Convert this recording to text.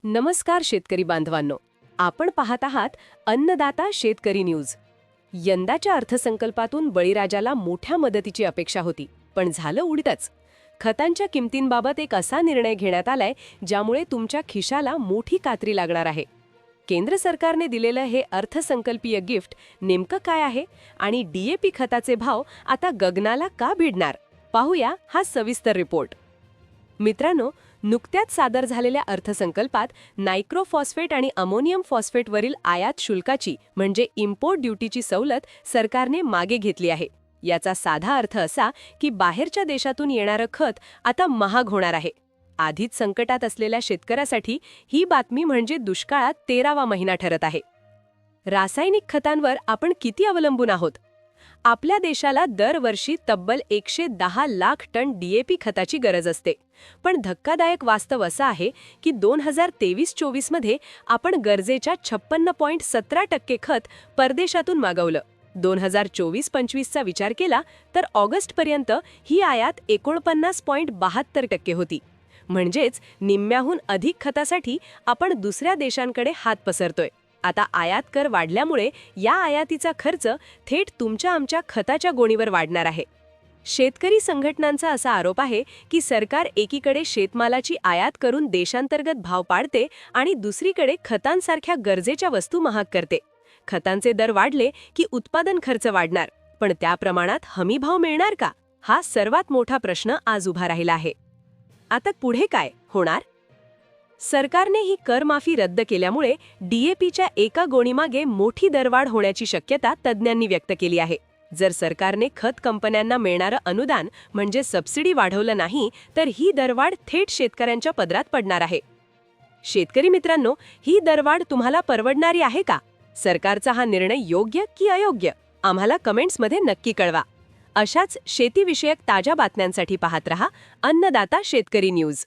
नमस्कार शेतकरी बांधवांनो, आपण पाहत आहात अन्नदाता शेतकरी न्यूज. यंदाच्या अर्थसंकल्पातून बळीराजाला मोठ्या मदतीची अपेक्षा होती, पण झालं उलटच. खतांच्या किमतींबाबत एक असा निर्णय घेण्यात आलाय ज्यामुळे तुमच्या खिशाला मोठी कात्री लागणार आहे. केंद्र सरकारने दिलेलं हे अर्थसंकल्पीय गिफ्ट नेमकं काय आहे आणि DAP खताचे भाव आता गगनाला का भिडणार, पाहूया हा सविस्तर रिपोर्ट. मित्रांनो, नुकत्याच सादर झालेल्या अर्थसंकल्पात नायट्रो फॉस्फेट आणि अमोनियम फॉस्फेटवरील आयात शुल्काची म्हणजे इम्पोर्ट ड्युटीची सवलत सरकारने मागे घेतली आहे. याचा साधा अर्थ असा की बाहेरच्या देशातून येणारं खत आता महाग होणार आहे. आधीच संकटात असलेल्या शेतकऱ्यासाठी ही बातमी म्हणजे दुष्काळात 13वा महिना ठरत आहे. रासायनिक खतांवर आपण किती अवलंबून आहोत? आपल्या देशाला दरवर्षी तब्बल 110 लाख टन DAP खताची गरज असते. पण धक्कादायक वास्तव असं आहे की 2023-24 मध्ये आपण गरजेच्या 56.17% खत परदेशातून मागवलं. 2024-25 चा विचार केला तर ऑगस्टपर्यंत ही आयात 49.72% होती. म्हणजेच निम्म्याहून अधिक खतासाठी आपण दुसऱ्या देशांकडे हात पसरतोय. आता आयात कर वाढल्यामुळे या आयातीचा खर्च थेट तुमच्या आमच्या खताच्या गोणीवर वाढणार आहे. शेतकरी संघटनांचा असा आरोप आहे की सरकार एकीकडे शेतमालाची आयात करून देशांतर्गत भाव पाडते आणि दुसरीकडे खतांसारख्या गरजेच्या वस्तू महाग करते. खतांचे दर वाढले की उत्पादन खर्च वाढणार, पण त्या प्रमाणात हमी भाव मिळणार का? हा सर्वात मोठा प्रश्न आज उभा राहिला आहे. आता पुढे काय होणार? सरकारने ही करमाफी रद्द केल्यामुळे DAPच्या एका गोणीमागे मोठी दरवाढ होण्याची शक्यता तज्ज्ञांनी व्यक्त केली आहे. जर सरकारने खत कंपन्यांना मिळणारं अनुदान म्हणजे सबसिडी वाढवलं नाही तर ही दरवाढ थेट शेतकऱ्यांच्या पदरात पडणार आहे. शेतकरी मित्रांनो, ही दरवाढ तुम्हाला परवडणारी आहे का? सरकारचा हा निर्णय योग्य की अयोग्य? आम्हाला कमेंट्समध्ये नक्की कळवा. अशाच शेतीविषयक ताज्या बातम्यांसाठी पाहत रहा अन्नदाता शेतकरी न्यूज.